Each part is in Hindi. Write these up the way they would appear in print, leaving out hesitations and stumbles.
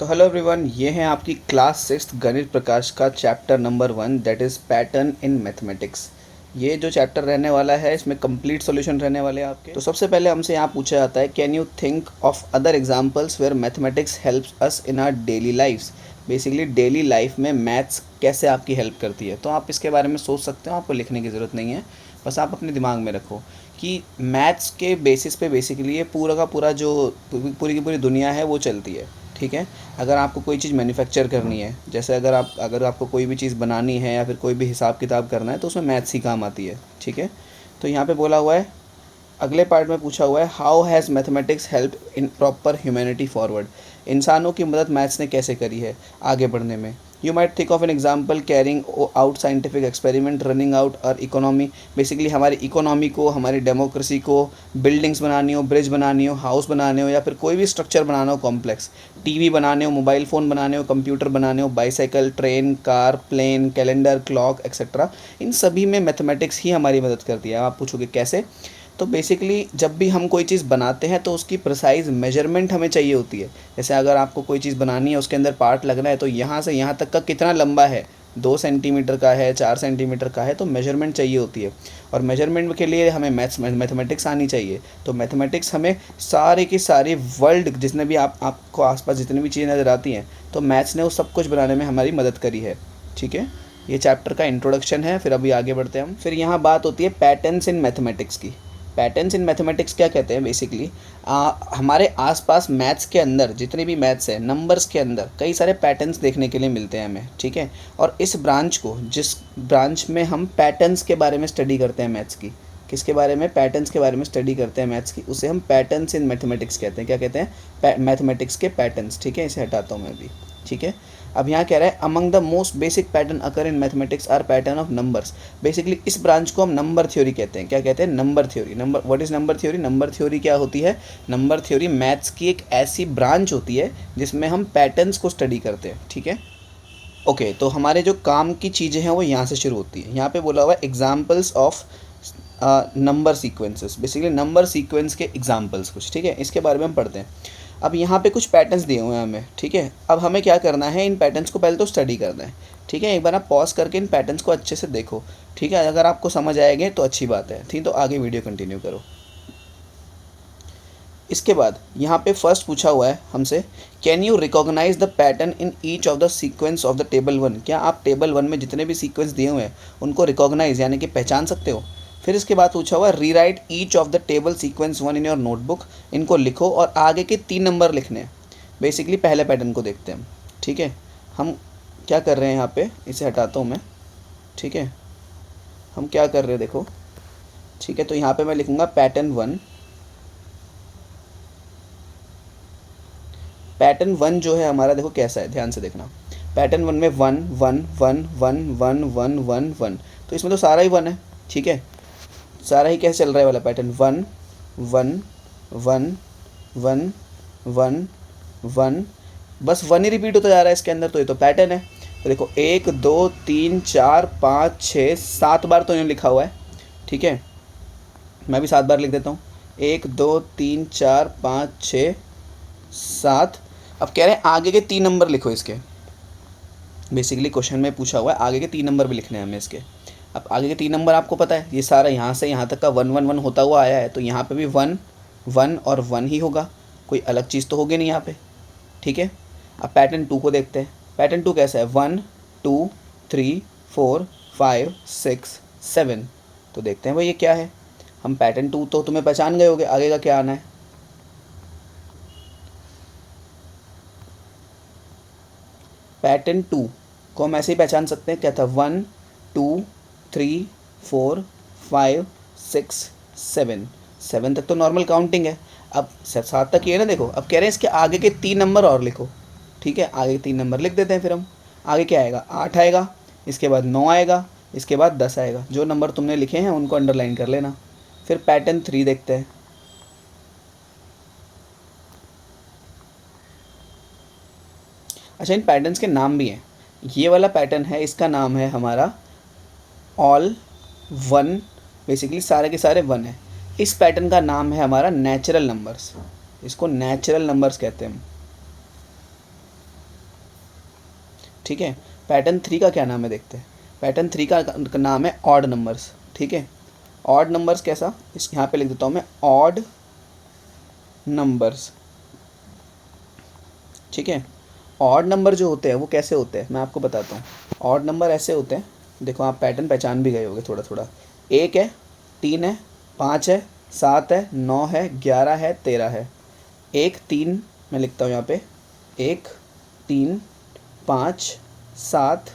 तो हेलो एवरीवन, ये है आपकी क्लास 6 गणित प्रकाश का chapter number 1 that is pattern in mathematics. ये जो चैप्टर रहने वाला है इसमें कंप्लीट सॉल्यूशन रहने वाले हैं आपके। तो सबसे पहले हमसे यहाँ पूछा जाता है, can you think of other examples where mathematics helps us in our daily lifes. Basically daily life में मैथ्स कैसे आपकी हेल्प करती है, तो आप इसके बारे में सोच सकते हो। आपको लिखने की ज़रूरत नहीं है, बस आप अपने दिमाग में रखो कि मैथ्स के बेसिस पे बेसिकली ये पूरा का पूरा जो पूरी की पूरी दुनिया है वो चलती है। ठीक है, अगर आपको कोई चीज़ मैन्युफैक्चर करनी है, जैसे अगर आपको कोई भी चीज़ बनानी है या फिर कोई भी हिसाब किताब करना है, तो उसमें मैथ्स ही काम आती है। ठीक है, तो यहाँ पे बोला हुआ है, अगले पार्ट में पूछा हुआ है, how has mathematics help in proper humanity forward. इंसानों की मदद मैथ्स ने कैसे करी है आगे बढ़ने में। You might think of an example carrying out scientific experiment running out और इकोनॉमी। बेसिकली हमारी इकोनॉमी को, हमारी डेमोक्रेसी को, बिल्डिंग्स बनानी हो, ब्रिज बनानी हो, हाउस बनाने हो, या फिर कोई भी स्ट्रक्चर बनाना हो कॉम्प्लेक्स, टीवी बनाने हो, मोबाइल फ़ोन बनाने हो, कंप्यूटर बनाने हो, bicycle, train, car, plane, calendar, clock etcetera, इन सभी में मैथमेटिक्स ही हमारी मदद करती है। आप पूछोगे कैसे, तो बेसिकली जब भी हम कोई चीज़ बनाते हैं तो उसकी प्रिसाइज मेजरमेंट हमें चाहिए होती है। जैसे अगर आपको कोई चीज़ बनानी है, उसके अंदर पार्ट लगना है, तो यहाँ से यहाँ तक का कितना लंबा है, 2 सेंटीमीटर का है, 4 सेंटीमीटर का है, तो मेजरमेंट चाहिए होती है। और मेजरमेंट के लिए हमें मैथमेटिक्स आनी चाहिए। तो मैथमेटिक्स हमें सारे की सारी वर्ल्ड जितने भी आपको आसपास जितनी भी चीज़ें नज़र आती हैं, तो मैथ्स ने उस सब कुछ बनाने में हमारी मदद करी है। ठीक है, ये चैप्टर का इंट्रोडक्शन है, फिर अभी आगे बढ़ते हैं हम। फिर यहाँ बात होती है पैटर्न्स इन मैथमेटिक्स की। पैटर्न्स इन मैथमेटिक्स क्या कहते हैं, बेसिकली हमारे आसपास मैथ्स के अंदर जितने भी मैथ्स है, नंबर्स के अंदर कई सारे पैटर्न्स देखने के लिए मिलते हैं हमें। ठीक है, और इस ब्रांच को, जिस ब्रांच में हम पैटर्न्स के बारे में स्टडी करते हैं मैथ्स की, किसके बारे में, पैटर्न्स के बारे में स्टडी करते हैं मैथ्स की, उसे हम पैटर्न्स इन मैथमेटिक्स कहते हैं। क्या कहते हैं, मैथमेटिक्स के पैटर्न्स। ठीक है, इसे हटाता हूँ मैं अभी। ठीक है, अब यहाँ कह रहा है, among the most basic pattern occur in mathematics are pattern of numbers. Basically इस ब्रांच को हम नंबर थ्योरी कहते हैं। क्या कहते हैं, number theory. What is number theory. Number theory क्या होती है, नंबर थ्योरी मैथ्स की एक ऐसी ब्रांच होती है जिसमें हम पैटर्न्स को स्टडी करते हैं। ठीक है, ओके, तो हमारे जो काम की चीज़ें हैं वो यहाँ से शुरू होती है। यहाँ पे बोला हुआ है examples of number sequences. Basically number sequence के एग्जाम्पल्स कुछ। ठीक है, इसके बारे में हम पढ़ते हैं। अब यहाँ पे कुछ पैटर्न्स दिए हुए हैं हमें। ठीक है, अब हमें क्या करना है, इन पैटर्न्स को पहले तो स्टडी करना है। ठीक है, एक बार आप पॉज करके इन पैटर्न्स को अच्छे से देखो। ठीक है, अगर आपको समझ आएंगे तो अच्छी बात है। ठीक, तो आगे वीडियो कंटिन्यू करो। इसके बाद यहाँ पे फर्स्ट पूछा हुआ है हमसे, can you recognize the pattern in each of the sequence of the table 1। क्या आप टेबल 1 में जितने भी सीक्वेंस दिए हुए हैं उनको रिकॉग्नाइज यानी कि पहचान सकते हो। फिर इसके बाद पूछा हुआ है, री right each of the table sequence 1 in your notebook. इनको लिखो और आगे के 3 नंबर लिखने हैं। बेसिकली पहले पैटर्न को देखते हैं हम। ठीक है, हम क्या कर रहे हैं यहाँ पे, इसे हटाता हूँ मैं। ठीक है, हम क्या कर रहे हैं देखो। ठीक है, तो यहाँ पे मैं लिखूँगा पैटर्न 1। पैटर्न 1 जो है हमारा, देखो कैसा है, ध्यान से देखना। पैटर्न 1 में 1 1 1 1 1 1 1 1, तो इसमें तो सारा ही 1 है। ठीक है, सारा ही कैसे चल रहा है वाला पैटर्न, 1 1 1 1 1 1, बस 1 ही रिपीट होता जा रहा है इसके अंदर। तो ये तो पैटर्न है। तो देखो 1 2 3 4 5 6 7 बार तो इन्होंने लिखा हुआ है। ठीक है, मैं भी 7 बार लिख देता हूँ, 1 2 3 4 5 6 7। अब कह रहे हैं आगे के 3 नंबर लिखो इसके। बेसिकली क्वेश्चन में पूछा हुआ है आगे के 3 नंबर भी लिखने हैं हमें इसके। अब आगे के 3 नंबर आपको पता है, ये सारा यहाँ से यहाँ तक का 1 1 1 होता हुआ आया है, तो यहाँ पे भी 1 1 और 1 ही होगा, कोई अलग चीज़ तो होगी नहीं यहाँ पे। ठीक है, अब पैटर्न 2 को देखते हैं। पैटर्न 2 कैसा है, 1 2 3 4 5 6 7। तो देखते हैं भाई ये क्या है। हम पैटर्न 2 तो तुम्हें पहचान गए होगे, आगे का क्या आना है। पैटर्न 2 को हम ऐसे ही पहचान सकते हैं, क्या था, 1 2 3 4 5 6 7। 7 तक तो नॉर्मल काउंटिंग है। अब 7 तक ये ना, देखो अब कह रहे हैं इसके आगे के 3 नंबर और लिखो। ठीक है, आगे के 3 नंबर लिख देते हैं। फिर हम आगे क्या आएगा, 8 आएगा, इसके बाद 9 आएगा, इसके बाद 10 आएगा। जो नंबर तुमने लिखे हैं उनको अंडरलाइन कर लेना। फिर पैटर्न 3 देखते हैं। अच्छा, इन पैटर्न्स के नाम भी हैं। ये वाला पैटर्न है, इसका नाम है हमारा ऑल 1। बेसिकली सारे के सारे 1 है। इस पैटर्न का नाम है हमारा नेचुरल नंबर्स। इसको नेचुरल नंबर्स कहते हैं हम। ठीक है। पैटर्न 3 का क्या नाम है देखते हैं। पैटर्न 3 का नाम है ऑड नंबर्स, ठीक है। ऑड नंबर्स कैसा, इस यहाँ पे लिख देता हूँ मैं, ऑड नंबर्स, ठीक है। ऑड नंबर जो होते हैं वो कैसे होते हैं मैं आपको बताता हूँ। ऑड नंबर ऐसे होते हैं, देखो आप पैटर्न पहचान भी गए होंगे थोड़ा थोड़ा। 1 है, 3 है, 5 है, 7 है, 9 है, 11 है, 13 है। 1 3 मैं लिखता हूँ यहाँ पे, 1 3 5 7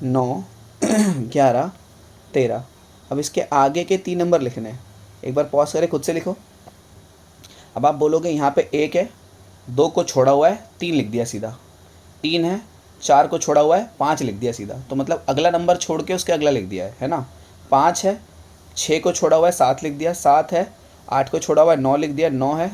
9 11 13। अब इसके आगे के 3 नंबर लिखने हैं। एक बार पॉज करें, खुद से लिखो। अब आप बोलोगे यहाँ पे 1 है, 2 को छोड़ा हुआ है, 3 लिख दिया सीधा। 3 है, 4 को छोड़ा हुआ है, 5 लिख दिया सीधा। तो मतलब अगला नंबर छोड़ के उसके अगला लिख दिया है ना। 5 है, 6 को छोड़ा हुआ है, 7 लिख दिया। 7 है, 8 को छोड़ा हुआ है, 9 लिख दिया। 9 है,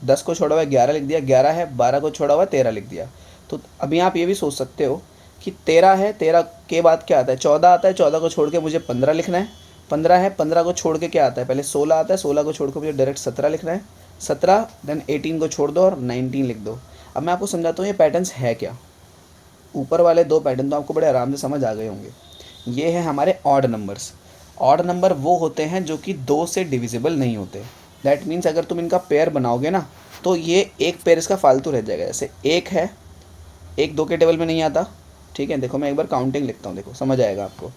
10 को छोड़ा हुआ है, 11 लिख दिया। 11 है, 12 को छोड़ा हुआ है, 13 लिख दिया। तो अभी आप ये भी सोच सकते हो कि 13 है, 13 के बाद क्या आता है, 14 आता है। 14 को छोड़ के मुझे 15 लिखना है। 15 है, 15 को छोड़ के क्या आता है, पहले 16 आता है। 16 को छोड़ के मुझे डायरेक्ट 17 लिखना है। 17 देन 18 को छोड़ दो और 19 लिख दो। अब मैं आपको समझाता हूँ ये पैटर्न्स है क्या। ऊपर वाले 2 पैटर्न तो आपको बड़े आराम से समझ आ गए होंगे। ये है हमारे ऑड नंबर्स। ऑड नंबर वो होते हैं जो कि 2 से डिविजिबल नहीं होते। दैट मीन्स अगर तुम इनका पेयर बनाओगे ना तो ये एक पेयर इसका फालतू रह जाएगा। जैसे 1 है, 1 2 के टेबल में नहीं आता, ठीक है। देखो मैं एक बार काउंटिंग लिखता हूँ, देखो समझ आएगा आपको।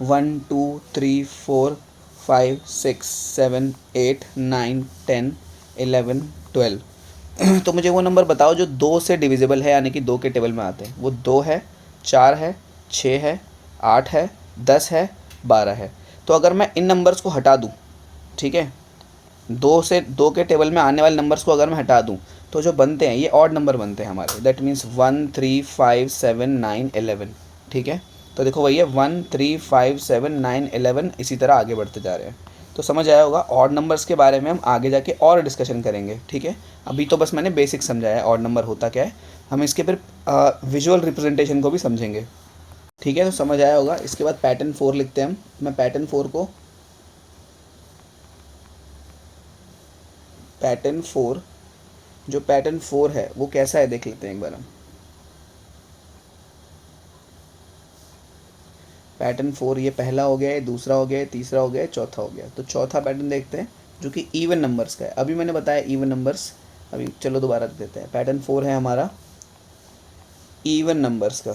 1 2 3 4 5 6 7 8 9 10 11 12। तो मुझे वो नंबर बताओ जो 2 से डिविजिबल है, यानी कि 2 के टेबल में आते हैं। वो 2 है, 4 है, 6 है, 8 है, 10 है, 12 है। तो अगर मैं इन नंबर्स को हटा दूँ, ठीक है, 2 के टेबल में आने वाले नंबर्स को अगर मैं हटा दूँ तो जो बनते हैं ये ऑड नंबर बनते हैं हमारे। दैट मीन्स 1 3 5 7 9 11, ठीक है। तो देखो वही है 1 3 5 7 9 11, इसी तरह आगे बढ़ते जा रहे हैं। तो समझ आया होगा। ऑड नंबर्स के बारे में हम आगे जाके और डिस्कशन करेंगे, ठीक है। अभी तो बस मैंने बेसिक समझाया है ऑड नंबर होता क्या है। हम इसके फिर विजुअल रिप्रेजेंटेशन को भी समझेंगे, ठीक है। तो समझ आया होगा। इसके बाद पैटर्न 4 लिखते हैं हम। मैं पैटर्न 4 को, पैटर्न 4, जो पैटर्न 4 है वो कैसा है देख लेते हैं एक बार हम। पैटर्न 4 ये पहला हो गया, ये दूसरा हो गया, तीसरा हो गया, चौथा हो गया। तो चौथा पैटर्न देखते हैं जो कि इवन नंबर्स का है। अभी मैंने बताया इवन नंबर्स, अभी चलो दोबारा देते हैं। पैटर्न 4 है हमारा इवन नंबर्स का।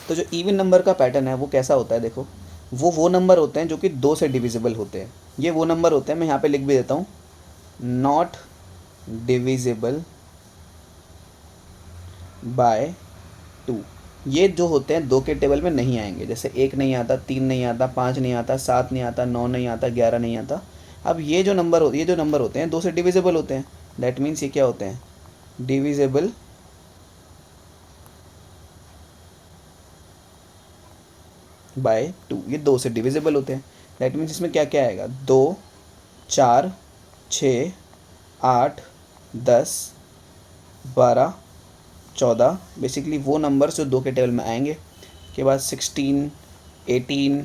तो जो इवन नंबर का पैटर्न है वो कैसा होता है, देखो वो नंबर होते हैं जो कि 2 से डिविजिबल होते हैं। ये वो नंबर होते हैं, मैं यहाँ पे लिख भी देता हूँ, नॉट डिविजिबल बाय 2। ये जो होते हैं 2 के टेबल में नहीं आएंगे। जैसे 1 नहीं आता, 3 नहीं आता, 5 नहीं आता, 7 नहीं आता, 9 नहीं आता, 11 नहीं आता। अब ये जो नंबर होते हैं 2 से डिविजिबल होते हैं। दैट मीन्स ये क्या होते हैं, डिविजिबल बाय 2। ये 2 से डिविजिबल होते हैं। दैट मीन्स इसमें क्या क्या आएगा, 2 4 6 8 10 12 14, बेसिकली वो नंबर्स जो 2 के टेबल में आएंगे। के बाद 16 18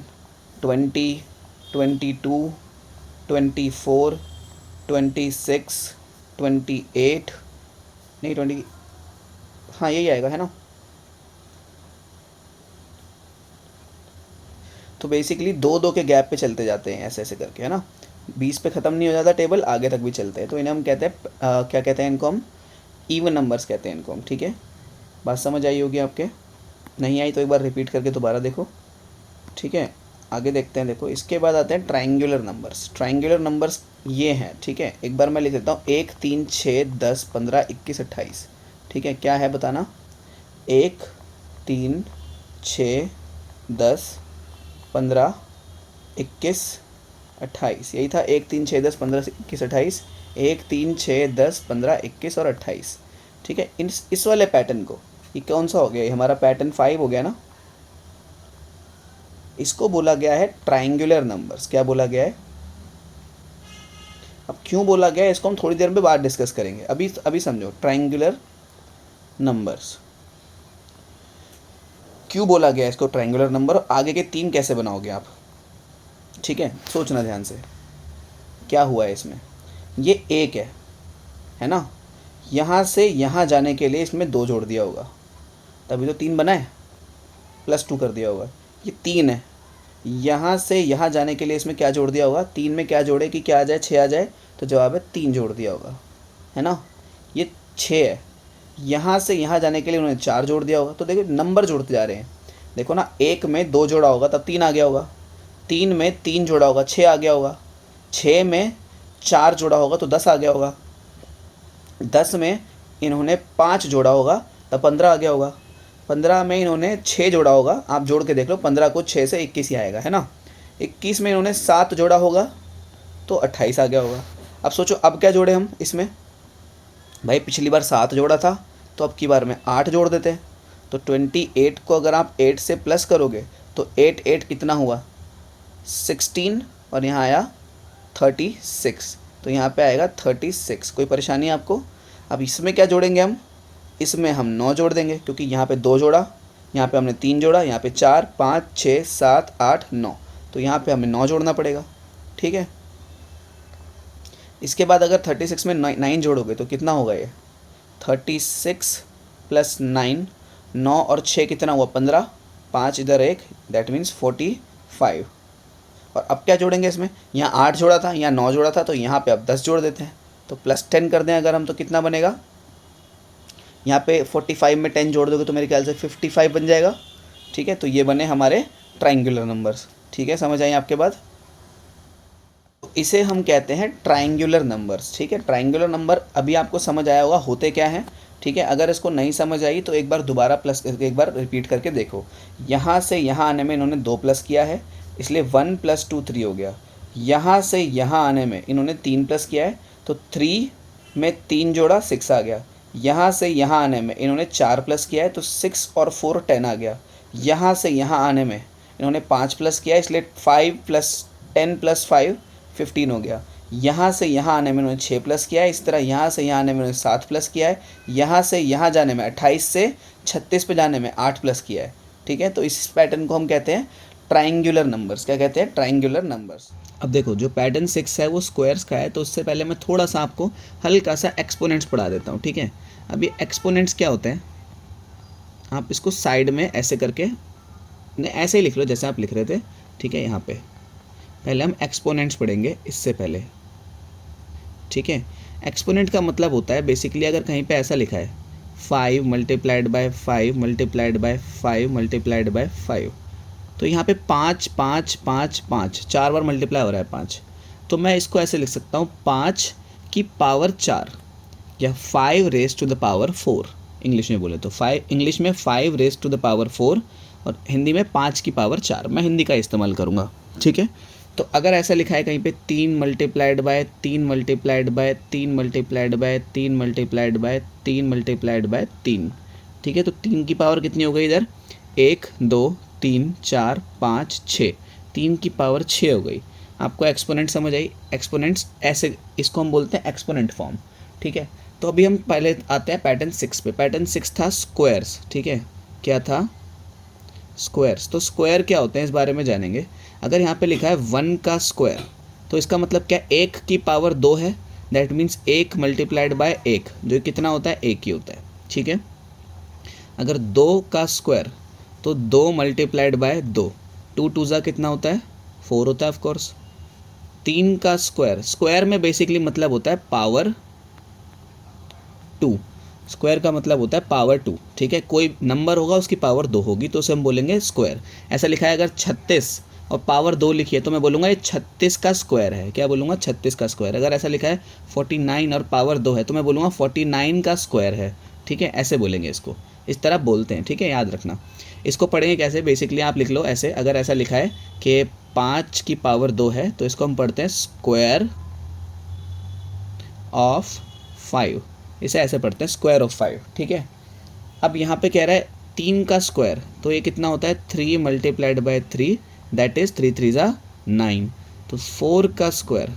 20 22 24 26 28, नहीं 20, हाँ यही आएगा है ना। तो बेसिकली 2 2 के गैप पे चलते जाते हैं ऐसे ऐसे करके, है ना। 20 पे ख़त्म नहीं हो जाता टेबल, आगे तक भी चलते हैं। तो इन्हें हम कहते हैं क्या कहते हैं इनको हम, इवन नंबर्स कहते हैं इनको हम, ठीक है। बात समझ आई होगी आपके, नहीं आई तो एक बार रिपीट करके दोबारा देखो, ठीक है। आगे देखते हैं, देखो इसके बाद आते हैं ट्रायंगुलर नंबर्स। ट्रायंगुलर नंबर्स ये हैं, ठीक है। एक बार मैं लिख देता हूँ, 1 3 6 10 15 21 28, ठीक है। क्या है बताना, 1 3 6 10 15 21 28, यही था। 1 3 6 10 15 21 28, 1 3 6 10 15 21 और 28, ठीक है। इस वाले पैटर्न को, ये कौन सा हो गया, ये हमारा पैटर्न 5 हो गया ना। इसको बोला गया है ट्रायंगुलर नंबर्स। क्या बोला गया है, अब क्यों बोला गया है इसको हम थोड़ी देर में बाद डिस्कस करेंगे। अभी समझो ट्रायंगुलर नंबर्स क्यों बोला गया है इसको ट्रायंगुलर नंबर, और आगे के 3 कैसे बनाओगे आप, ठीक है। सोचना ध्यान से क्या हुआ है इसमें। ये 1 है, है ना। यहाँ से यहाँ जाने के लिए इसमें 2 जोड़ दिया होगा, तभी तो 3 बना है, +2 कर दिया होगा। ये 3 है। यहाँ से यहाँ जाने के लिए इसमें क्या जोड़ दिया होगा, 3 में क्या जोड़े कि क्या आ जाए, 6 आ जाए, तो जवाब है 3 जोड़ दिया होगा, है ना। ये 6 है। यहाँ से यहाँ जाने के लिए उन्होंने 4 जोड़ दिया होगा। तो देखो नंबर जोड़ते जा रहे हैं, देखो ना, 1 में 2 जोड़ा होगा तब 3 आ गया होगा, 3 में 3 जोड़ा होगा 6 आ गया होगा, 6 में 4 जोड़ा होगा तो 10 आ गया होगा, 10 में इन्होंने 5 जोड़ा होगा तब 15 आ गया होगा, 15 में इन्होंने 6 जोड़ा होगा, आप जोड़ के देख लो, 15 को 6 से 21 ही आएगा, है ना। 21 में इन्होंने 7 जोड़ा होगा तो 28 आ गया होगा। अब सोचो अब क्या जोड़े हम इसमें, भाई पिछली बार 7 जोड़ा था तो अब की बार में 8 जोड़ देते हैं। तो 28 को अगर आप 8 से प्लस करोगे तो 8 कितना हुआ, 16, और यहाँ आया 36, तो यहाँ पे आएगा 36। कोई परेशानी है आपको। अब इसमें क्या जोड़ेंगे हम, इसमें हम 9 जोड़ देंगे, क्योंकि यहाँ पे 2 जोड़ा, यहाँ पे हमने 3 जोड़ा, यहाँ पे 4, 5, 6, 7, 8, 9, तो यहाँ पे हमें 9 जोड़ना पड़ेगा, ठीक है। इसके बाद अगर 36 में 9 जोड़ोगे तो कितना होगा ये, 36 + 9, 9 और 6 कितना हुआ, 15, 5 इधर 1, दैट मीन्स 45। और अब क्या जोड़ेंगे इसमें, यहाँ 8 जोड़ा था, यहाँ 9 जोड़ा था, तो यहाँ पे अब 10 जोड़ देते हैं, तो +10 कर दें अगर हम, तो कितना बनेगा, यहाँ पे 45 में 10 जोड़ दोगे तो मेरे ख्याल से 55 बन जाएगा, ठीक है। तो ये बने हमारे ट्राइंगुलर नंबर्स, ठीक है, समझ आई आपके बात। इसे हम कहते हैं ट्राइंगुलर नंबर्स, ठीक है। ट्राइंगुलर नंबर अभी आपको समझ आया होगा होते क्या हैं, ठीक है। अगर इसको नहीं समझ आई तो एक बार दोबारा एक बार रिपीट करके देखो। यहाँ से यहाँ आने में इन्होंने 2 प्लस किया है, इसलिए 1 + 2 3 हो गया। यहाँ से यहाँ आने में इन्होंने 3 प्लस किया है, तो 3 में 3 जोड़ा 6 आ गया। यहाँ से यहाँ आने में इन्होंने 4 प्लस किया है, तो 6 और 4 10 आ गया। यहाँ से यहाँ आने में इन्होंने 5 प्लस किया है, इसलिए 5 + 10 + 5 15 हो गया। यहाँ से यहाँ आने में उन्होंने 6 प्लस किया है, इस तरह यहाँ से यहाँ आने में उन्होंने 7 प्लस किया है, यहाँ से यहाँ जाने में 28 से 36 पे जाने में 8 प्लस किया है, ठीक है। तो इस पैटर्न को हम कहते हैं ट्राइंगुलर नंबर्स। क्या कहते हैं, ट्राइंगुलर नंबर्स। अब देखो जो पैटर्न 6 है वो स्क्वायर्स का है, तो उससे पहले मैं थोड़ा सा आपको हल्का सा एक्सपोनेंट्स पढ़ा देता हूँ, ठीक है। अब ये एक्सपोनेंट्स क्या होते हैं, आप इसको साइड में ऐसे करके ऐसे ही लिख लो जैसे आप लिख रहे थे, ठीक है। यहाँ पे पहले हम एक्सपोनेंट्स पढ़ेंगे इससे पहले, ठीक है। एक्सपोनेंट का मतलब होता है बेसिकली, अगर कहीं पे ऐसा लिखा है 5 × 5 × 5 × 5, तो यहाँ पे 5 5 5 5 4 बार मल्टीप्लाई हो रहा है 5, तो मैं इसको ऐसे लिख सकता हूँ 5 की पावर 4 या 5 raise to the power 4। English में बोले तो 5, इंग्लिश में 5 रेज़ टू द पावर 4 और हिंदी में 5 की पावर 4। मैं हिंदी का इस्तेमाल करूँगा, ठीक है। तो अगर ऐसा लिखा है कहीं पे 3 × 3 × 3 × 3 × 3 × 3, ठीक है। तो 3 की पावर कितनी हो गई इधर, 1 2 3 4 5 6, 3 की पावर 6 हो गई। आपको एक्सपोनेंट समझ आई। एक्सपोनेंट्स ऐसे, इसको हम बोलते हैं एक्सपोनेंट फॉर्म, ठीक है। तो अभी हम पहले आते हैं पैटर्न 6 पे। पैटर्न 6 था स्क्वायर्स, ठीक है। क्या था, स्क्वायर्स। तो स्क्वायर क्या होते हैं इस बारे में जानेंगे। अगर यहाँ पे लिखा है 1 का स्क्वायर, तो इसका मतलब क्या, 1 की पावर 2 है, दैट मीन्स 1 × 1, जो कितना होता है, 1 ही होता है, ठीक है। अगर 2 का स्क्वायर, तो 2 × 2, 2 2 ज़ा कितना होता है, 4 होता है ऑफकोर्स। 3 का स्क्वायर, स्क्वायर में बेसिकली मतलब होता है पावर 2, स्क्वायर का मतलब होता है पावर 2, ठीक है। कोई नंबर होगा उसकी पावर 2 होगी तो उसे हम बोलेंगे स्क्वायर। ऐसा लिखा है अगर 36 और पावर 2 लिखी है तो मैं बोलूँगा ये 36 का स्क्वायर है। क्या बोलूँगा, 36 का स्क्वायर। अगर ऐसा लिखा है 49 और पावर 2 है तो मैं बोलूँगा 49 का स्क्वायर है, ठीक है। ऐसे बोलेंगे इसको, इस तरह बोलते हैं, ठीक है, याद रखना। इसको पढ़ेंगे कैसे, बेसिकली आप लिख लो ऐसे। अगर ऐसा लिखा है कि 5 की पावर 2 है तो इसको हम पढ़ते हैं स्क्वायर ऑफ 5, इसे ऐसे पढ़ते हैं स्क्वायर ऑफ 5, ठीक है। अब यहाँ पे कह रहा है 3 का स्क्वायर, तो ये कितना होता है, 3 × 3, दैट इज़ 3 3 ज़ा 9। तो 4 का स्क्वायर,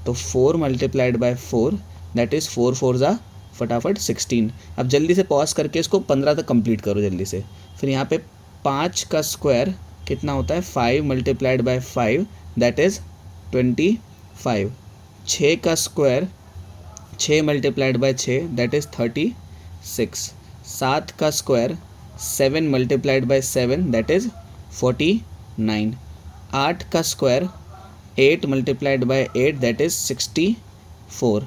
तो 4 × 4, दैट इज़ 4 4 ज़ा फटाफट 16। अब जल्दी से पॉज करके इसको 15 तक कंप्लीट करो जल्दी से। फिर यहाँ पे 5 का स्क्वायर कितना होता है, 5 × 5, दैट इज़ 25। 6 का square 6 multiplied by 6 that is 36। 7 का square 7 multiplied by 7 that is 49। 8 का square 8 multiplied by 8 that is 64।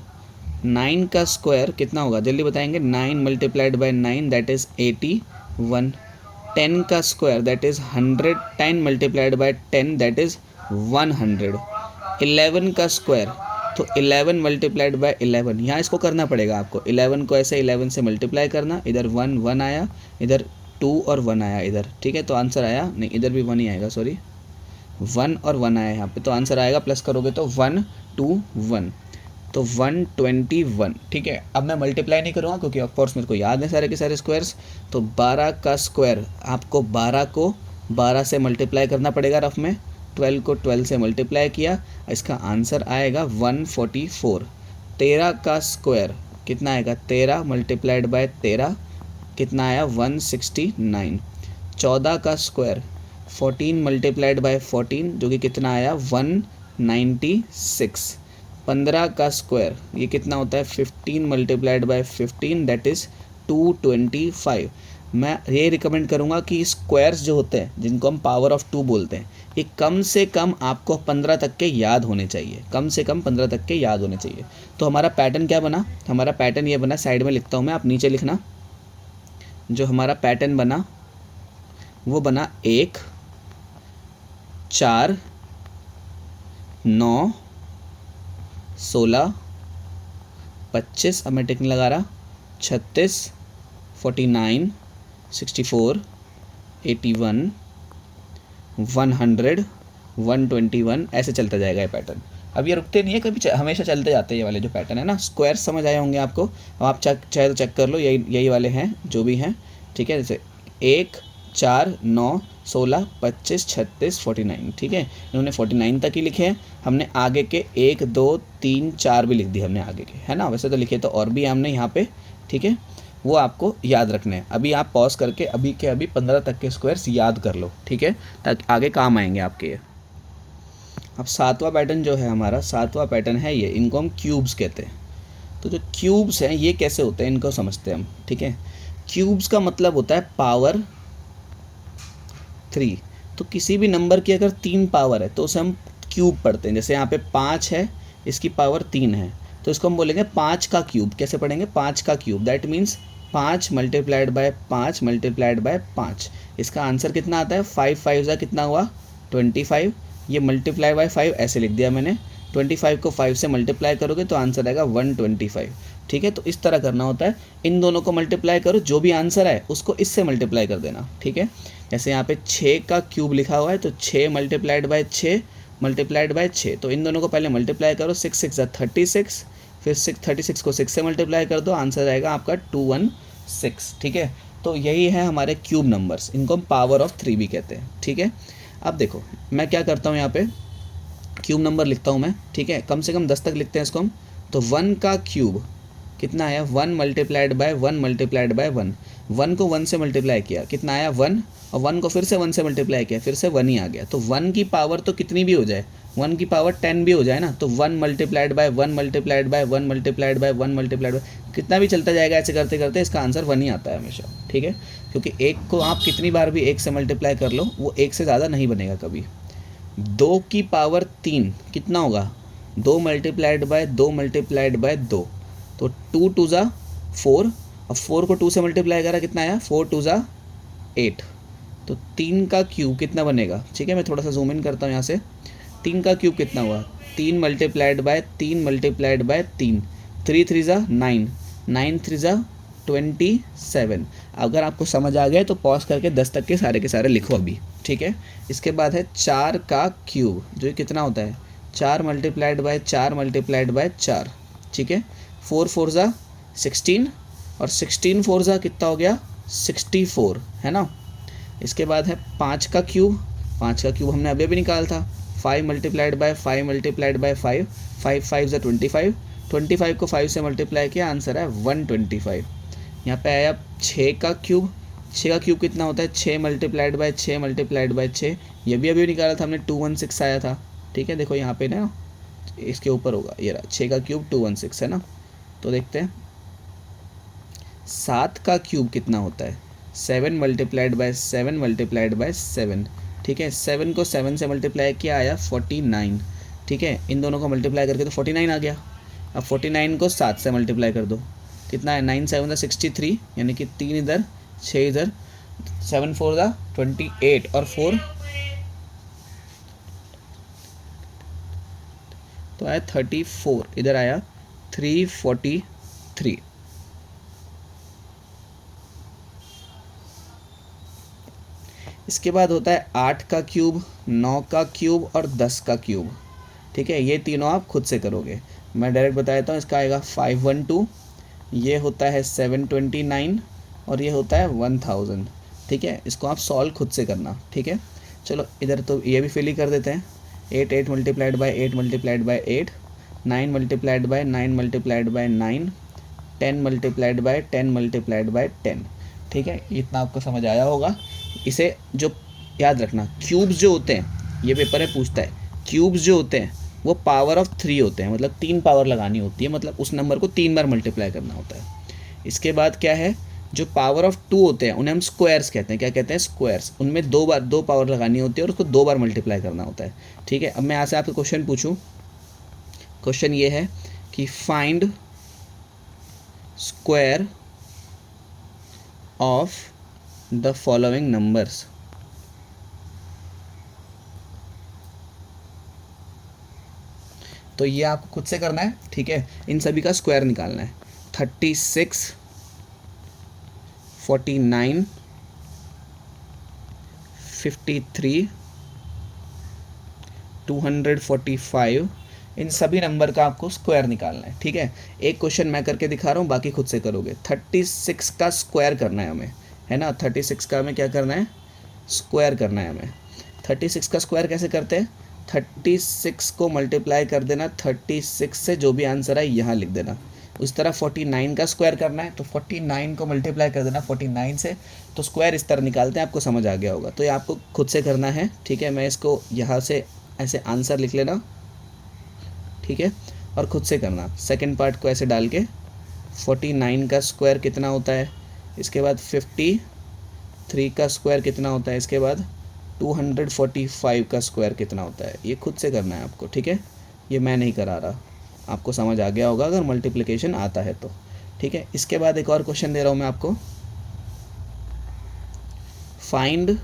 9 का स्क्वायर कितना होगा जल्दी बताएंगे। 9 मल्टीप्लाइड बाय 9 दैट इज़ 81। 10 का square that is 100। 10 multiplied by 10 that is 100। 11 का स्क्वायर तो 11 मल्टीप्लाइड बाय 11, यहाँ इसको करना पड़ेगा आपको। 11 को ऐसे 11 से मल्टीप्लाई करना, इधर 1 1 आया, इधर 2 और 1 आया इधर, ठीक है। तो आंसर आया नहीं, इधर भी 1 ही आएगा, सॉरी 1 और 1 आया यहाँ पे, तो आंसर आएगा प्लस करोगे तो 1 2 1, तो 121, ठीक है। अब मैं मल्टीप्लाई नहीं करूँगा क्योंकि ऑफकोर्स मेरे को याद है सारे के सारे स्क्वायर्स। तो 12 का स्क्वायर आपको 12 को 12 से मल्टीप्लाई करना पड़ेगा रफ में, 12 को 12 से मल्टीप्लाई किया, इसका आंसर आएगा 144। 13 का स्क्वायर कितना आएगा, 13 मल्टीप्लाइड बाय 13 कितना आया 169। 14 का स्क्वायर 14 मल्टीप्लाइड बाय 14 जो कि कितना आया 196। 15 का स्क्वायर ये कितना होता है 15 मल्टीप्लाइड बाय 15 दैट इज़ 225। मैं ये रिकमेंड करूँगा कि स्क्वायर्स जो होते हैं जिनको हम पावर ऑफ 2 बोलते हैं, ये कम से कम आपको 15 तक के याद होने चाहिए, कम से कम 15 तक के याद होने चाहिए। तो हमारा पैटर्न क्या बना, हमारा पैटर्न ये बना, साइड में लिखता हूँ मैं, आप नीचे लिखना। जो हमारा पैटर्न बना वो बना 1 4 9 16 25, अब मैं टिक नहीं लगा रहा, 36 49 64 81 100 121, ऐसे चलता जाएगा ये पैटर्न। अब ये रुकते नहीं है कभी, हमेशा चलते जाते हैं ये वाले जो पैटर्न है ना। स्क्वायर समझ आए होंगे आपको, अब आप चाहे तो चेक कर लो, यही वाले हैं जो भी हैं, ठीक है। जैसे 1 4 9 16 25 36 49, ठीक है। इन्होंने 49 तक ही लिखे हैं, हमने आगे के 1 2 3 4 भी लिख दिए हमने आगे के, है ना। वैसे तो लिखे तो और भी हमने यहाँ पे, ठीक है, वो आपको याद रखने हैं। अभी आप पॉज करके अभी के अभी 15 तक के स्क्वायर्स याद कर लो, ठीक है, ताकि आगे काम आएंगे आपके ये। अब 7वां पैटर्न जो है हमारा, 7वां पैटर्न है ये, इनको हम क्यूब्स कहते हैं। तो जो क्यूब्स हैं ये कैसे होते हैं इनको समझते हैं हम, ठीक है। क्यूब्स का मतलब होता है पावर 3। तो किसी भी नंबर की अगर 3 पावर है तो उसे हम क्यूब पढ़ते हैं। जैसे यहाँ पे 5 है, इसकी पावर 3 है, तो इसको हम बोलेंगे 5 का क्यूब। कैसे पढ़ेंगे, 5 का cube, that means 5 multiplied by 5 multiplied by 5। इसका आंसर कितना आता है, 5 5 का कितना हुआ 25। ये मल्टीप्लाई बाय 5 ऐसे लिख दिया मैंने, 25 को 5 से मल्टीप्लाई करोगे तो आंसर आएगा 125, ठीक है। तो इस तरह करना होता है, इन दोनों को मल्टीप्लाई करो, जो भी आंसर है उसको इससे मल्टीप्लाई कर देना, ठीक है। जैसे यहाँ पे 6 का क्यूब लिखा हुआ है, तो 6 मल्टीप्लाइड बाय 6 मल्टीप्लाइड बाय 6, तो इन दोनों को पहले मल्टीप्लाई करो, 6 6 36, फिर 36 को 6 से मल्टीप्लाई कर दो, आंसर आएगा आपका 216, ठीक है। तो यही है हमारे क्यूब नंबर्स, इनको हम पावर ऑफ 3 भी कहते हैं, ठीक है। अब देखो मैं क्या करता हूँ, यहाँ पे क्यूब नंबर लिखता हूँ मैं, ठीक है, कम से कम 10 तक लिखते हैं इसको हम। तो 1 का क्यूब कितना आया, 1 मल्टीप्लाइड बाय 1 मल्टीप्लाइड बाय 1, 1 को 1 से मल्टीप्लाई किया, कितना आया 1, और 1 को फिर से 1 से मल्टीप्लाई किया, फिर से 1 ही आ गया। तो 1 की पावर तो कितनी भी हो जाए, 1 की पावर 10 भी हो जाए ना, तो 1 multiplied by 1 multiplied by 1 multiplied by 1 multiplied by, कितना भी चलता जाएगा ऐसे करते करते, इसका आंसर 1 ही आता है हमेशा, ठीक है। क्योंकि 1 को आप कितनी बार भी 1 से मल्टीप्लाई कर लो, वो 1 से ज़्यादा नहीं बनेगा कभी। 2 की पावर 3 कितना होगा, 2 मल्टीप्लाइड बाय 2 मल्टीप्लाइड बाय 2, तो 2 2 ज़ा 4, अब 4 को 2 से मल्टीप्लाई करा, कितना आया 4 2 ज़ा 8, तो 3 का क्यूब कितना बनेगा, ठीक है। मैं थोड़ा सा जूम इन करता हूँ यहाँ से, 3 का क्यूब कितना हुआ, 3 मल्टीप्लाइड बाय 3 मल्टीप्लाइड बाय 3, 3 3 ज़ा 9, 9 3 ज़ा 27। अगर आपको समझ आ गया तो पॉज करके 10 तक के सारे लिखो अभी, ठीक है। इसके बाद है 4 का क्यूब, जो कितना होता है 4 मल्टीप्लाइड बाय 4 मल्टीप्लाइड बाय 4, ठीक है। 4 4 ज़ा 16, और 16 4 ज़ा कितना हो गया 64, है ना। इसके बाद है 5 का क्यूब, 5 का क्यूब हमने अभी भी निकाला था, 5 मल्टीप्लाइड बाय 5 मल्टीप्लाइड बाय 5, 5 5 ज़ा 25, 25 को 5 से मल्टीप्लाई किया, आंसर है 125। यहाँ पे आया 6 का क्यूब, 6 का क्यूब कितना होता है 6 मल्टीप्लाइड बाय 6 मल्टीप्लाइड बाय 6, ये भी अभी निकाला था हमने 216 आया था, ठीक है। देखो यहाँ पे ना इसके ऊपर होगा, ये रहा 6 का क्यूब 216, है ना। तो देखते हैं 7 का क्यूब कितना होता है, 7 मल्टीप्लाइड बाय 7 मल्टीप्लाइड बाय 7, ठीक है। 7 को 7 से मल्टीप्लाई किया आया 49, ठीक है। इन दोनों को मल्टीप्लाई करके तो 49 आ गया। अब 49 को 7 से मल्टीप्लाई कर दो, कितना है 9 7 63, यानी कि 3 इधर 6 इधर, 7 4 28 और 4 तो आया 34, इधर आया 343। इसके बाद होता है 8 का क्यूब, 9 का क्यूब और 10 का क्यूब, ठीक है। ये तीनों आप खुद से करोगे, मैं डायरेक्ट बता देता हूँ। इसका आएगा 512, ये होता है 729 और ये होता है 1000, ठीक है। इसको आप सॉल्व खुद से करना, ठीक है। चलो इधर तो ये भी फिल ही कर देते हैं। 8 8 multiplied by 8 multiplied by 8, 9 multiplied by 9 multiplied by 9, 10 multiplied by 10 multiplied by 10, ठीक है। इतना आपको समझ आया होगा। इसे जो याद रखना, क्यूब्स जो होते हैं, ये पेपर में पूछता है, क्यूब्स जो होते हैं वो पावर ऑफ 3 होते हैं, मतलब 3 पावर लगानी होती है, मतलब उस नंबर को 3 बार मल्टीप्लाई करना होता है। इसके बाद क्या है, जो पावर ऑफ 2 होते हैं उन्हें हम स्क्वायर्स कहते हैं। क्या कहते हैं? स्क्वायर्स। उनमें 2 पावर लगानी होती है और उसको 2 बार मल्टीप्लाई करना होता है, ठीक है। अब मैं यहाँ से आपको क्वेश्चन पूछूँ, क्वेश्चन ये है कि find square of the following numbers. तो ये आपको खुद से करना है, ठीक है। इन सभी का स्क्वायर निकालना है। 36, 49, 53, 245, इन सभी नंबर का आपको स्क्वायर निकालना है, ठीक है। एक क्वेश्चन मैं करके दिखा रहा हूँ, बाकी खुद से करोगे। 36 का स्क्वायर करना है हमें, है ना। 36 का हमें क्या करना है? स्क्वायर करना है हमें। 36 का स्क्वायर कैसे करते हैं? 36 को मल्टीप्लाई कर देना 36 से, जो भी आंसर है यहाँ लिख देना। उस तरह 49 का स्क्वायर करना है, तो 49 को मल्टीप्लाई कर देना 49 से, तो स्क्वायर इस तरह निकालते हैं। आपको समझ आ गया होगा। तो ये आपको खुद से करना है, ठीक है। मैं इसको यहाँ से ऐसे आंसर लिख लेना, ठीक है, और खुद से करना। सेकंड पार्ट को ऐसे डाल के 49 का स्क्वायर कितना होता है, इसके बाद 53 का स्क्वायर कितना होता है, इसके बाद 245 का स्क्वायर कितना होता है, ये खुद से करना है आपको, ठीक है। ये मैं नहीं करा रहा, आपको समझ आ गया होगा अगर मल्टीप्लिकेशन आता है तो, ठीक है। इसके बाद एक और क्वेश्चन दे रहा हूँ मैं आपको, find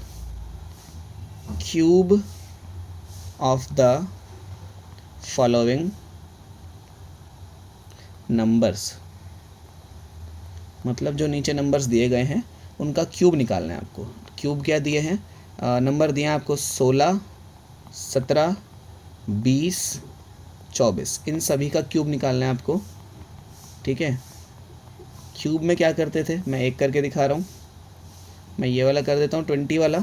cube of the following numbers. मतलब जो नीचे नंबर्स दिए गए हैं उनका क्यूब निकालना है आपको। क्यूब क्या दिए हैं? नंबर दिए हैं आपको 16, 17, 20, 24, इन सभी का क्यूब निकालना है आपको, ठीक है। क्यूब में क्या करते थे, मैं एक करके दिखा रहा हूँ। मैं ये वाला कर देता हूँ 20 वाला,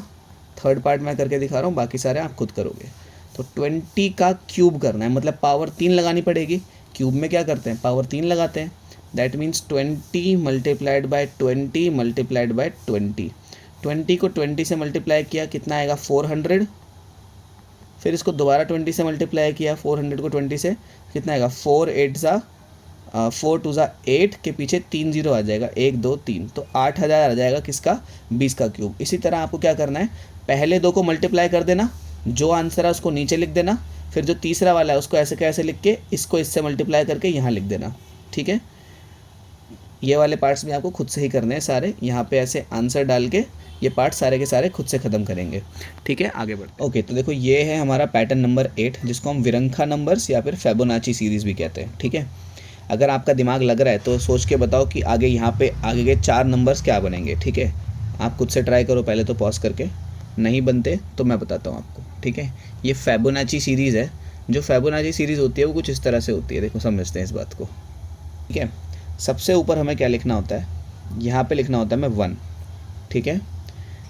थर्ड पार्ट मैं करके दिखा रहा हूँ, बाकी सारे आप खुद करोगे। तो 20 का क्यूब करना है, मतलब पावर 3 लगानी पड़ेगी। क्यूब में क्या करते हैं? पावर 3 लगाते हैं। That means 20 multiplied by 20 multiplied by 20। 20 को 20 से मल्टीप्लाई किया, कितना आएगा? 400। फिर इसको दोबारा 20 से मल्टीप्लाई किया, 400 को 20 से, कितना आएगा? 4 8 ज़ा 4 2 ज़ा 8 के पीछे 3 0 आ जाएगा, 1 2 3, तो 8000 आ जाएगा किसका? 20 का क्यूब। इसी तरह आपको क्या करना है, पहले 2 को मल्टीप्लाई कर देना, जो आंसर है उसको नीचे लिख देना, फिर जो तीसरा वाला है उसको ऐसे कैसे लिख के इसको इससे मल्टीप्लाई करके यहाँ लिख देना, ठीक है। ये वाले पार्ट्स भी आपको खुद से ही करने हैं सारे। यहाँ पे ऐसे आंसर डाल के ये पार्ट सारे के सारे खुद से ख़त्म करेंगे, ठीक है। आगे बढ़ते हैं। ओके, तो देखो ये है हमारा पैटर्न नंबर 8, जिसको हम विरंखा नंबर्स या फिर फेबोनाची सीरीज़ भी कहते हैं, ठीक है। अगर आपका दिमाग लग रहा है तो सोच के बताओ कि आगे यहाँ पे आगे के 4 नंबर्स क्या बनेंगे, ठीक है। आप खुद से ट्राई करो पहले तो पॉज करके, नहीं बनते तो मैं बताता हूँ आपको, ठीक है। ये फेबोनाची सीरीज़ है। जो फेबोनाची सीरीज़ होती है वो कुछ इस तरह से होती है, देखो समझते हैं इस बात को, ठीक है। सबसे ऊपर हमें क्या लिखना होता है? यहाँ पे लिखना होता है हमें 1, ठीक है।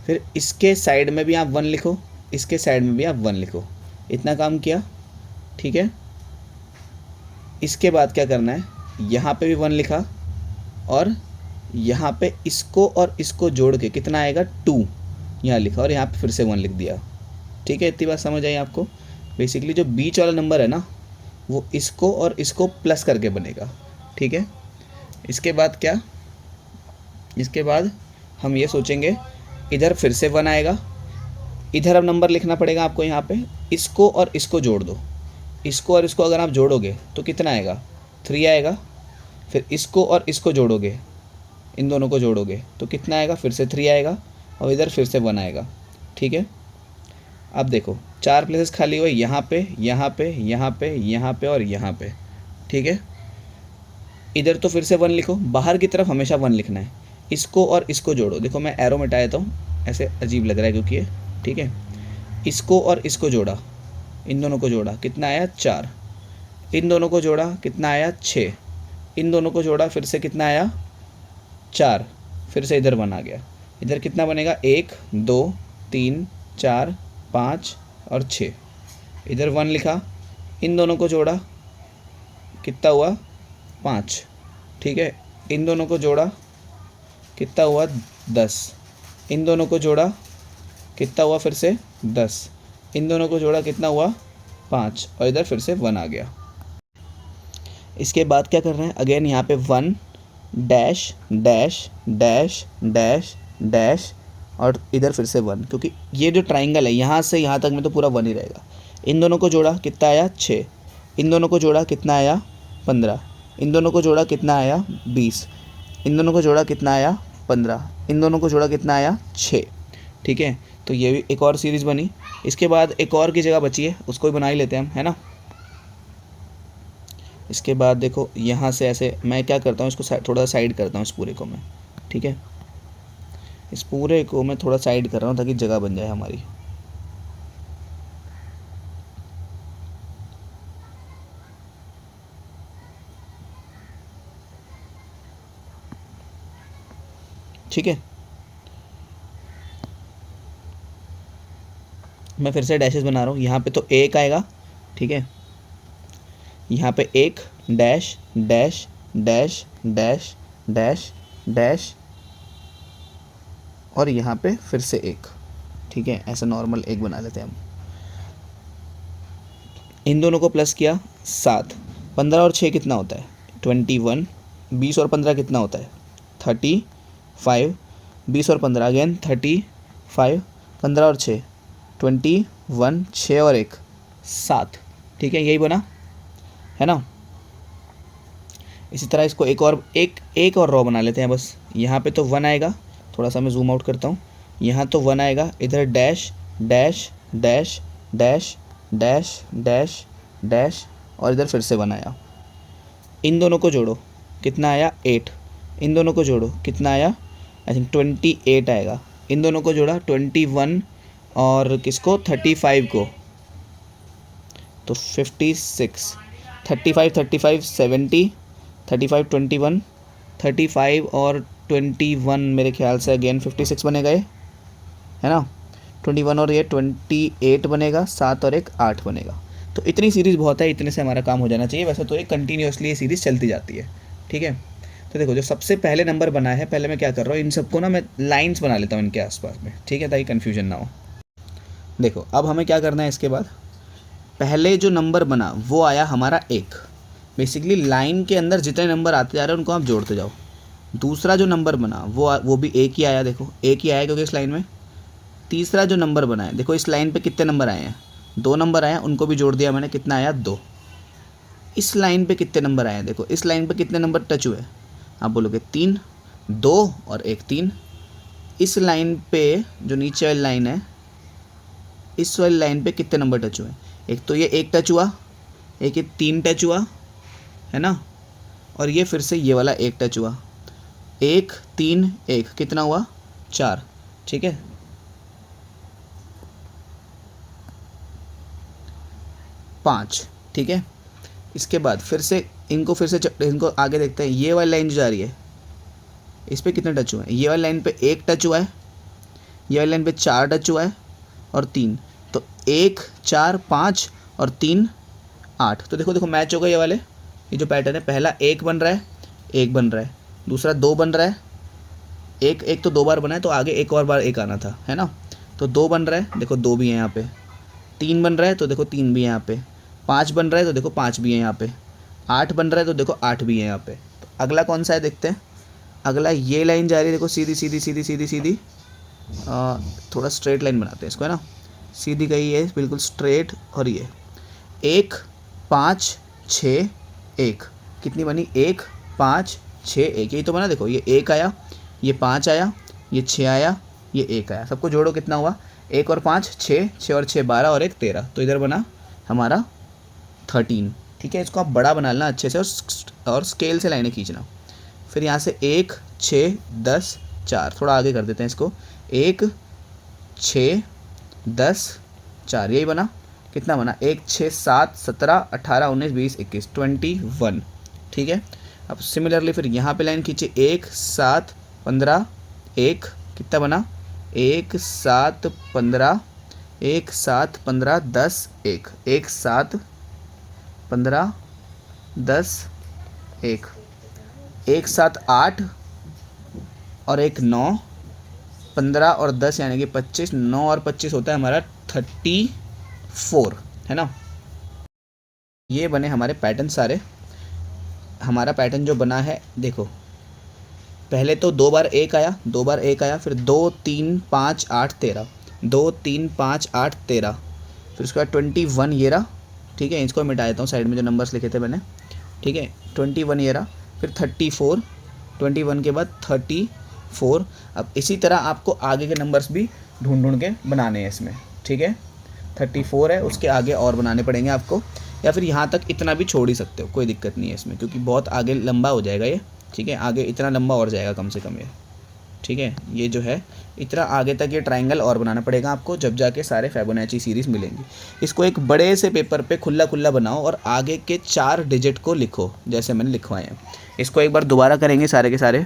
फिर इसके साइड में भी आप 1 लिखो, इसके साइड में भी आप 1 लिखो, इतना काम किया, ठीक है। इसके बाद क्या करना है, यहाँ पे भी 1 लिखा और यहाँ पे इसको और इसको जोड़ के कितना आएगा? 2 यहाँ लिखा और यहाँ पे फिर से 1 लिख दिया, ठीक है। इतनी बात समझ आई आपको? बेसिकली जो बीच वाला नंबर है ना, वो इसको और इसको प्लस करके बनेगा, ठीक है। इसके बाद क्या, इसके बाद हम ये सोचेंगे इधर फिर से 1 आएगा, इधर अब नंबर लिखना पड़ेगा आपको यहाँ पे, इसको और इसको जोड़ दो, इसको और इसको अगर आप जोड़ोगे तो कितना आएगा, 3 आएगा। फिर इसको और इसको जोड़ोगे, इन दोनों को जोड़ोगे तो कितना आएगा, फिर से 3 आएगा और इधर फिर से 1 आएगा। ठीक है, अब देखो 4 प्लेसेस खाली हुए, यहाँ पे यहाँ पे यहाँ पे यहाँ पे और यहाँ पे। ठीक है, इधर तो फिर से 1 लिखो, बाहर की तरफ हमेशा 1 लिखना है। इसको और इसको जोड़ो, देखो मैं एरो मिटा देता हूँ, ऐसे अजीब लग रहा है क्योंकि ये, ठीक है, इसको और इसको जोड़ा, इन दोनों को जोड़ा, कितना आया 4। इन दोनों को जोड़ा, कितना आया 6। इन दोनों को जोड़ा, फिर से कितना आया 4। फिर से इधर 1 आ गया, इधर कितना बनेगा 1 2 3 4 5 और 6। इधर 1 लिखा, इन दोनों को जोड़ा, कितना हुआ 5। ठीक है, इन दोनों को जोड़ा, कितना हुआ 10। इन दोनों को जोड़ा, कितना हुआ फिर से 10। इन दोनों को जोड़ा, कितना हुआ 5 और इधर फिर से 1 आ गया। इसके बाद क्या कर रहे हैं, अगेन यहाँ पे 1 dash dash dash dash dash और इधर फिर से 1, क्योंकि ये जो ट्राइंगल है यहाँ से यहाँ तक में तो पूरा 1 ही रहेगा। इन दोनों को जोड़ा, कितना आया 6। इन दोनों को जोड़ा, कितना आया 15। इन दोनों को जोड़ा, कितना आया 20। इन दोनों को जोड़ा, कितना आया 15। इन दोनों को जोड़ा, कितना आया 6। ठीक है, तो ये भी एक और सीरीज़ बनी। इसके बाद एक और की जगह बची है, उसको भी बना ही लेते हैं हम, है ना। इसके बाद देखो यहाँ से ऐसे मैं क्या करता हूँ, इसको थोड़ा साइड करता हूँ इस पूरे को मैं। ठीक है, इस पूरे को मैं थोड़ा साइड कर रहा हूँ ताकि जगह बन जाए हमारी। ठीक है, मैं फिर से डैशेस बना रहा हूँ। यहाँ पे तो 1 आएगा, ठीक है, यहाँ पे 1 dash dash dash dash dash dash और यहाँ पे फिर से 1। ठीक है, ऐसा नॉर्मल 1 बना लेते हैं हम। इन दोनों को प्लस किया 7। 15 और 6 कितना होता है 21। 20 और 15 कितना होता है 35। 20 और 15 अगेन 35। 15 और 6 21। 6 और 1 7। ठीक है, यही बना है ना। इसी तरह इसको एक और रो बना लेते हैं बस। यहाँ पे तो 1 आएगा, थोड़ा सा मैं जूम आउट करता हूँ। यहाँ तो 1 आएगा, इधर dash dash dash dash dash dash dash और इधर फिर से 1 आया। इन दोनों को जोड़ो, कितना आया 8। इन दोनों को जोड़ो, कितना आया आई थिंक 28 आएगा। इन दोनों को जोड़ा 21 और किसको 35 को तो 56। 35 35 70। 35 21 35 और 21 मेरे ख्याल से अगेन 56 बनेगा ये, है ना। 21 और ये 28 बनेगा, 7 और 1 8 बनेगा। तो इतनी सीरीज़ बहुत है, इतने से हमारा काम हो जाना चाहिए। वैसे तो ये कंटिन्यूसली ये सीरीज़ चलती जाती है। ठीक है, तो देखो जो सबसे पहले नंबर बना है, पहले मैं क्या कर रहा हूँ, इन सबको ना मैं लाइन्स बना लेता हूँ इनके आसपास में, ठीक है, ताकि कन्फ्यूजन ना हो। देखो अब हमें क्या करना है, इसके बाद पहले जो नंबर बना वो आया हमारा 1। बेसिकली लाइन के अंदर जितने नंबर आते जा रहे हैं उनको आप जोड़ते जाओ। दूसरा जो नंबर बना वो भी 1 ही आया, देखो 1 ही आया क्योंकि इस लाइन में। तीसरा जो नंबर बना है, देखो इस लाइन पे कितने नंबर आए हैं, 2 नंबर आए हैं, उनको भी जोड़ दिया मैंने, कितना आया 2। इस लाइन पे कितने नंबर आए हैं, देखो इस लाइन पे कितने नंबर टच हुए, आप बोलोगे 3, 2 और 1 3। इस लाइन पे जो नीचे वाली लाइन है, इस वाली लाइन पे कितने नंबर टच हुए, एक तो ये 1 टच हुआ, एक ये 3 टच हुआ, है ना, और ये फिर से ये वाला 1 टच हुआ। 1 3 1 कितना हुआ 4। ठीक है, पाँच। ठीक है, इसके बाद फिर से इनको आगे देखते हैं। ये वाली लाइन जो जा रही है इस पर कितने टच हुए हैं, ये वाली लाइन पे 1 टच हुआ है, ये वाली लाइन पे 4 टच हुआ है और 3, तो 1 4 5 और 3 8। तो देखो मैच होगा ये वाले, ये जो पैटर्न है, पहला 1 बन रहा है, 1 बन रहा है, दूसरा 2 बन रहा है, एक तो 2 बार बना है तो आगे एक और बार 1 आना था, है ना, तो 2 बन रहा है, देखो 2 भी है यहाँ पे, 3 बन रहा है तो देखो 3 भी है यहाँ पे, 5 बन रहा है तो देखो 5 भी है यहाँ पे, 8 बन रहा है तो देखो 8 भी है यहाँ पे। तो अगला कौन सा है देखते हैं। अगला ये लाइन जा रही है, देखो सीधी सीधी सीधी सीधी सीधी, थोड़ा स्ट्रेट लाइन बनाते हैं इसको, है ना, सीधी गई है बिल्कुल स्ट्रेट। और ये 1 5 6 1 कितनी बनी, 1 5 6 1, यही तो बना। देखो ये 1 आया, ये 5 आया, ये 6 आया, ये 1 आया, सबको जोड़ो कितना हुआ, 1 और 5 6, 6 और 6 12 और 1 13, तो इधर बना हमारा 13। ठीक है, इसको आप बड़ा बना लेना अच्छे से और स्केल से लाइनें खींचना। फिर यहाँ से 1 6 10 4, थोड़ा आगे कर देते हैं इसको, 1 6 10 4, यही बना। कितना बना, 1 6 7 17 18 19 20 21 21। ठीक है, अब सिमिलरली फिर यहाँ पे लाइन खींचे, 1 7 15 1, कितना बना, 1 7 15 1 7 15 10 1, 1 7 15 10 1, 1 7 8 और 1 9, 15 और 10 यानी कि 25, 9 और 25 होता है हमारा 34, है ना। ये बने हमारे पैटर्न सारे। हमारा पैटर्न जो बना है देखो, पहले तो 2 बार 1 आया, 2 बार 1 आया, फिर 2 3 5 8 13, 2 3 5 8 13, फिर उसके बाद 21 ये रहा। ठीक है, इसको मिटा देता हूँ, साइड में जो नंबर्स लिखे थे मैंने। ठीक है, 21 ये रहा, फिर 34, 21 के बाद 34। अब इसी तरह आपको आगे के नंबर्स भी ढूंढ के बनाने हैं इसमें। ठीक है, 34 है, उसके आगे और बनाने पड़ेंगे आपको, या फिर यहाँ तक इतना भी छोड़ ही सकते हो, कोई दिक्कत नहीं है इसमें, क्योंकि बहुत आगे लंबा हो जाएगा ये। ठीक है, आगे इतना लंबा और जाएगा कम से कम ये। ठीक है, ये जो है इतना आगे तक ये ट्रायंगल और बनाना पड़ेगा आपको, जब जाके सारे फिबोनाची सीरीज़ मिलेंगी। इसको एक बड़े से पेपर पे खुला खुला बनाओ और आगे के 4 डिजिट को लिखो जैसे मैंने लिखवाए हैं। इसको एक बार दोबारा करेंगे सारे के सारे।